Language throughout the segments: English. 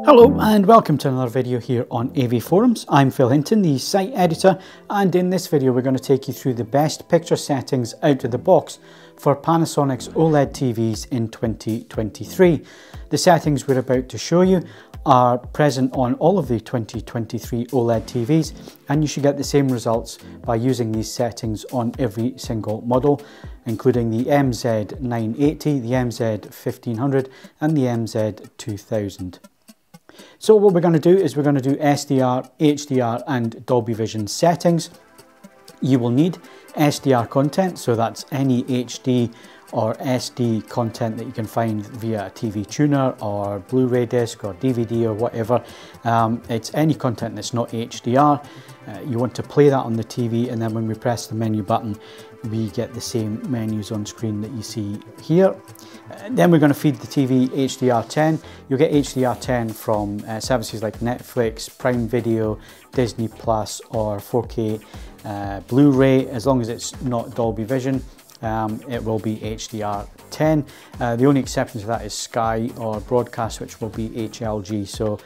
Hello and welcome to another video here on AV Forums. I'm Phil Hinton, the site editor, and in this video we're going to take you through the best picture settings out of the box for Panasonic's OLED TVs in 2023. The settings we're about to show you are present on all of the 2023 OLED TVs, and you should get the same results by using these settings on every single model, including the MZ980, the MZ1500 and the MZ2000. So what we're going to do is we're going to do SDR, HDR and Dolby Vision settings. You will need SDR content, so that's any HD or SD content that you can find via a TV tuner or Blu-ray disc or DVD or whatever. It's any content that's not HDR. You want to play that on the TV, and then when we press the menu button we get the same menus on screen that you see here. Then we're going to feed the TV HDR10. You'll get HDR10 from services like Netflix, Prime Video, Disney Plus or 4K Blu-ray. As long as it's not Dolby Vision, it will be HDR10. The only exception to that is Sky or Broadcast, which will be HLG. So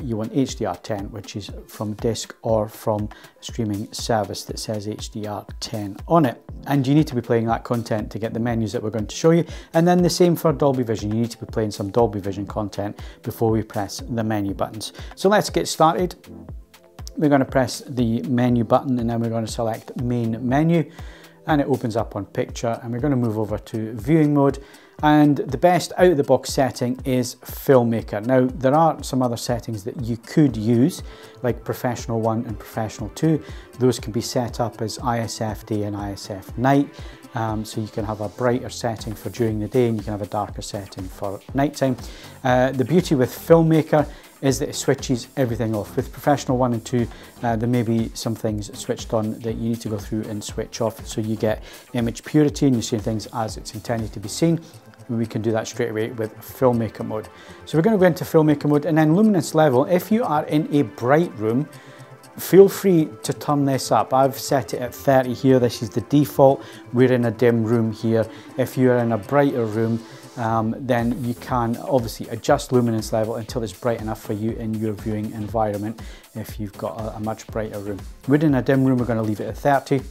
you want HDR10, which is from disc or from streaming service that says HDR10 on it. And you need to be playing that content to get the menus that we're going to show you. And then the same for Dolby Vision. You need to be playing some Dolby Vision content before we press the menu buttons. So let's get started. We're going to press the menu button and then we're going to select main menu, and it opens up on picture, and we're going to move over to viewing mode. And the best out of the box setting is Filmmaker. Now there are some other settings that you could use, like Professional 1 and Professional 2. Those can be set up as ISF day and ISF night. So you can have a brighter setting for during the day and you can have a darker setting for nighttime. The beauty with Filmmaker is that it switches everything off. With Professional 1 and 2, there may be some things switched on that you need to go through and switch off, so you get image purity and you see things as it's intended to be seen. We can do that straight away with Filmmaker mode. So we're going to go into Filmmaker mode, and then luminance level. If you are in a bright room, feel free to turn this up. I've set it at 30 here. This is the default. We're in a dim room here. If you're in a brighter room, then you can obviously adjust luminance level until it's bright enough for you in your viewing environment if you've got a much brighter room. We're in a dim room, we're going to leave it at 30.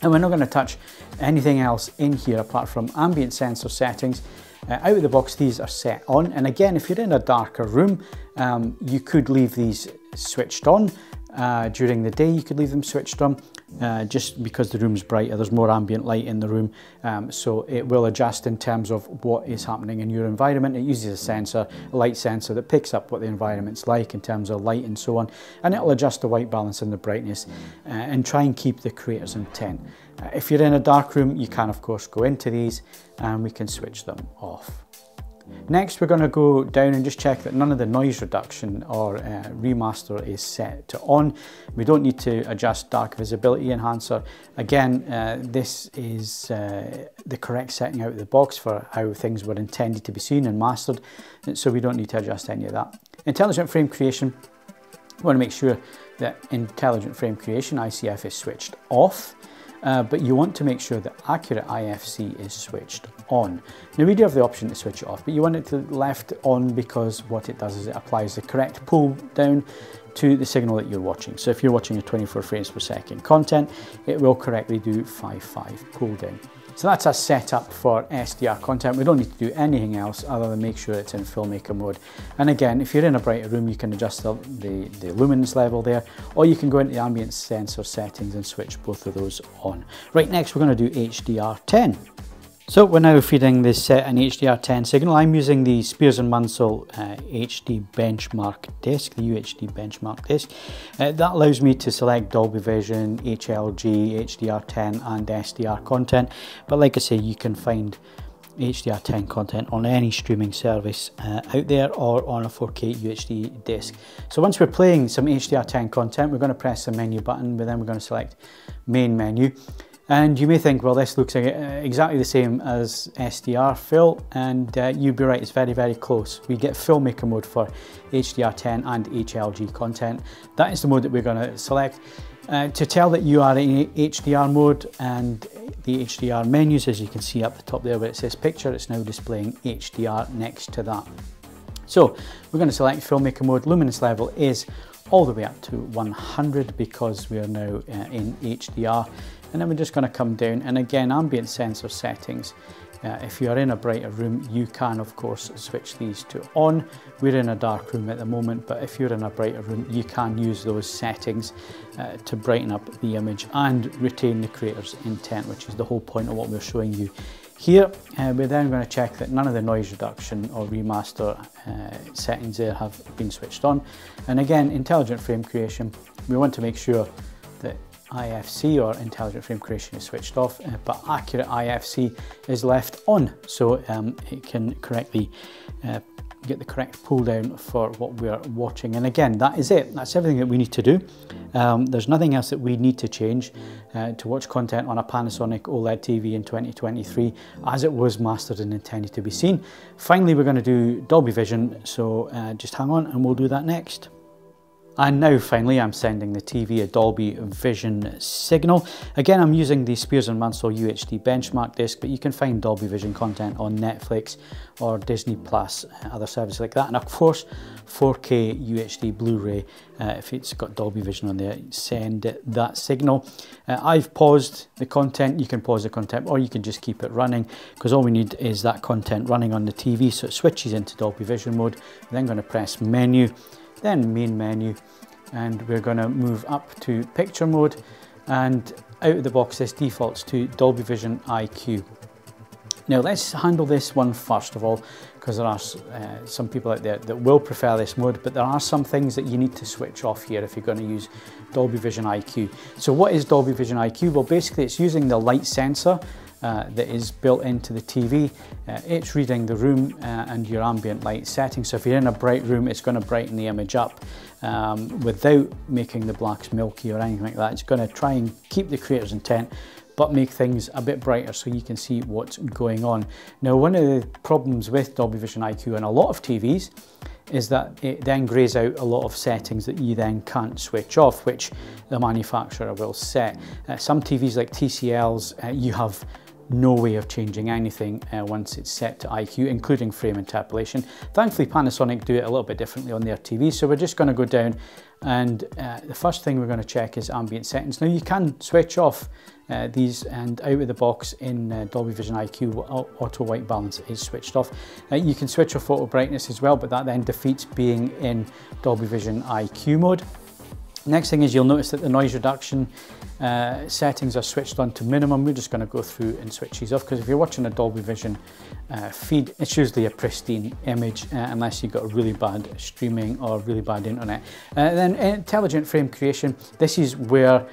And we're not going to touch anything else in here apart from ambient sensor settings. Out of the box, these are set on. And again, if you're in a darker room, you could leave these switched on. During the day, you could leave them switched on just because the room's brighter. There's more ambient light in the room, so it will adjust in terms of what is happening in your environment. It uses a sensor, a light sensor, that picks up what the environment's like in terms of light and so on, and it'll adjust the white balance and the brightness and try and keep the creator's intent. If you're in a dark room, you can of course go into these and we can switch them off. Next, we're going to go down and just check that none of the noise reduction or remaster is set to on. We don't need to adjust dark visibility enhancer. Again, this is the correct setting out of the box for how things were intended to be seen and mastered, so we don't need to adjust any of that. Intelligent frame creation, we want to make sure that intelligent frame creation, ICF, is switched off. But you want to make sure that accurate IFC is switched on. Now we do have the option to switch it off, but you want it to left on because what it does is it applies the correct pull down to the signal that you're watching. So if you're watching a 24 frames per second content, it will correctly do 5.5 pull down. So that's a setup for SDR content. We don't need to do anything else other than make sure it's in Filmmaker mode. And again, if you're in a brighter room, you can adjust the luminance level there, or you can go into the ambient sensor settings and switch both of those on. Right, next we're going to do HDR10. So we're now feeding this an HDR10 signal. I'm using the Spears & Munsell HD benchmark disc, the UHD benchmark disc. That allows me to select Dolby Vision, HLG, HDR10 and SDR content. But like I say, you can find HDR10 content on any streaming service out there or on a 4K UHD disc. So once we're playing some HDR10 content, we're going to press the menu button, but then we're going to select main menu. And you may think, well, this looks exactly the same as SDR, Phil, and you'd be right, it's very, very close. We get Filmmaker mode for HDR10 and HLG content. That is the mode that we're going to select. To tell that you are in HDR mode, and the HDR menus, as you can see up the top there where it says picture, it's now displaying HDR next to that. So we're going to select Filmmaker Mode. Luminance level is all the way up to 100 because we are now in HDR. And then we're just going to come down, and again, ambient sensor settings. If you are in a brighter room, you can of course switch these to on. We're in a dark room at the moment, but if you're in a brighter room, you can use those settings to brighten up the image and retain the creator's intent, which is the whole point of what we're showing you here. We're then going to check that none of the noise reduction or remaster settings there have been switched on. And again, intelligent frame creation, we want to make sure that IFC or intelligent frame creation is switched off, but accurate IFC is left on, so it can correctly get the correct pull down for what we are watching. And again, that is it. That's everything that we need to do. There's nothing else that we need to change to watch content on a Panasonic OLED TV in 2023 as it was mastered and intended to be seen. Finally, we're going to do Dolby Vision, so just hang on and we'll do that next. And now finally I'm sending the TV a Dolby Vision signal. Again, I'm using the Spears & Mansell UHD benchmark disc, but you can find Dolby Vision content on Netflix or Disney Plus, other services like that. And of course, 4K UHD Blu-ray, if it's got Dolby Vision on there, send it that signal. I've paused the content. You can pause the content or you can just keep it running, because all we need is that content running on the TV, so it switches into Dolby Vision mode. We're then going to press menu, then main menu, and we're going to move up to picture mode, and out of the box this defaults to Dolby Vision IQ. Now let's handle this one first of all, because there are some people out there that will prefer this mode, but there are some things that you need to switch off here if you're going to use Dolby Vision IQ. So what is Dolby Vision IQ? Well, basically it's using the light sensor that is built into the TV. It's reading the room and your ambient light settings. So if you're in a bright room, it's going to brighten the image up without making the blacks milky or anything like that. It's going to try and keep the creator's intent, but make things a bit brighter so you can see what's going on. Now, one of the problems with Dolby Vision IQ on a lot of TVs is that it then grays out a lot of settings that you then can't switch off, which the manufacturer will set. Some TVs like TCLs, you have no way of changing anything once it's set to IQ, including frame interpolation. Thankfully, Panasonic do it a little bit differently on their TVs, so we're just going to go down, and the first thing we're going to check is ambient settings. Now, you can switch off these, and out of the box in Dolby Vision IQ, auto white balance is switched off. You can switch off photo brightness as well, but that then defeats being in Dolby Vision IQ mode. Next thing is you'll notice that the noise reduction settings are switched on to minimum. We're just going to go through and switch these off, because if you're watching a Dolby Vision feed, it's usually a pristine image unless you've got really bad streaming or really bad internet. Then intelligent frame creation, this is where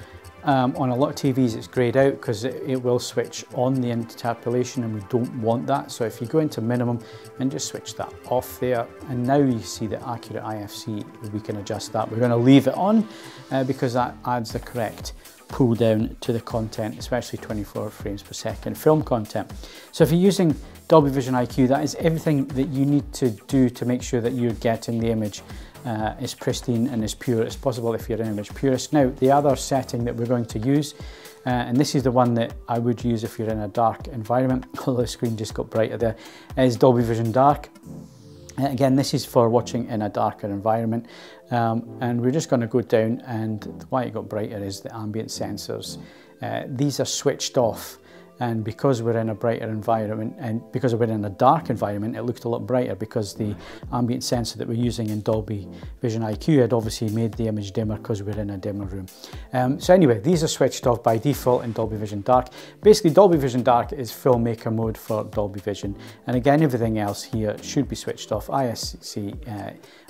on a lot of TVs it's grayed out because it will switch on the interpolation, and we don't want that. So if you go into minimum and just switch that off there, and now you see the accurate IFC, we can adjust that. We're going to leave it on because that adds the correct pull down to the content, especially 24 frames per second film content. So if you're using Dolby Vision IQ, that is everything that you need to do to make sure that you're getting the image as pristine and as pure as possible if you're an image purist. Now, the other setting that we're going to use, and this is the one that I would use if you're in a dark environment, although the screen just got brighter there, is Dolby Vision Dark. Again, this is for watching in a darker environment, and we're just going to go down, and why it got brighter is the ambient sensors. These are switched off, and because we're in a brighter environment, and because we're in a dark environment, it looked a lot brighter because the ambient sensor that we're using in Dolby Vision IQ had obviously made the image dimmer because we're in a dimmer room. So anyway, these are switched off by default in Dolby Vision Dark. Basically, Dolby Vision Dark is Filmmaker Mode for Dolby Vision, and again, everything else here should be switched off. IFC,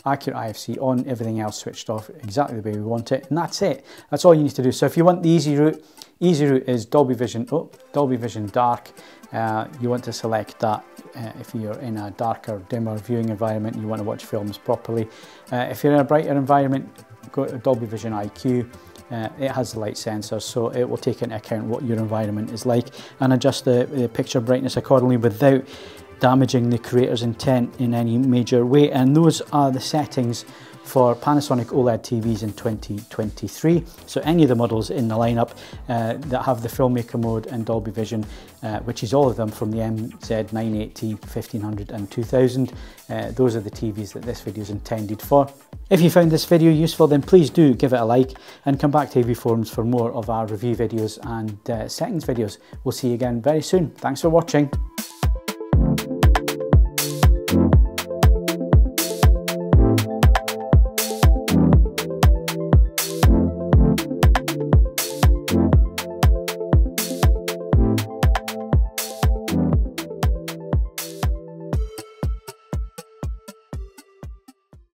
accurate IFC on, everything else switched off exactly the way we want it, and that's it. That's all you need to do. So if you want the easy route is Dolby Vision Dark. You want to select that if you're in a darker, dimmer viewing environment, you want to watch films properly. If you're in a brighter environment, go to Dolby Vision IQ. It has the light sensors, so it will take into account what your environment is like and adjust the picture brightness accordingly without damaging the creator's intent in any major way. And those are the settings for Panasonic OLED TVs in 2023. So any of the models in the lineup that have the Filmmaker Mode and Dolby Vision, which is all of them from the MZ980, 1500 and 2000, those are the TVs that this video is intended for. If you found this video useful, then please do give it a like and come back to AV Forums for more of our review videos and settings videos. We'll see you again very soon. Thanks for watching.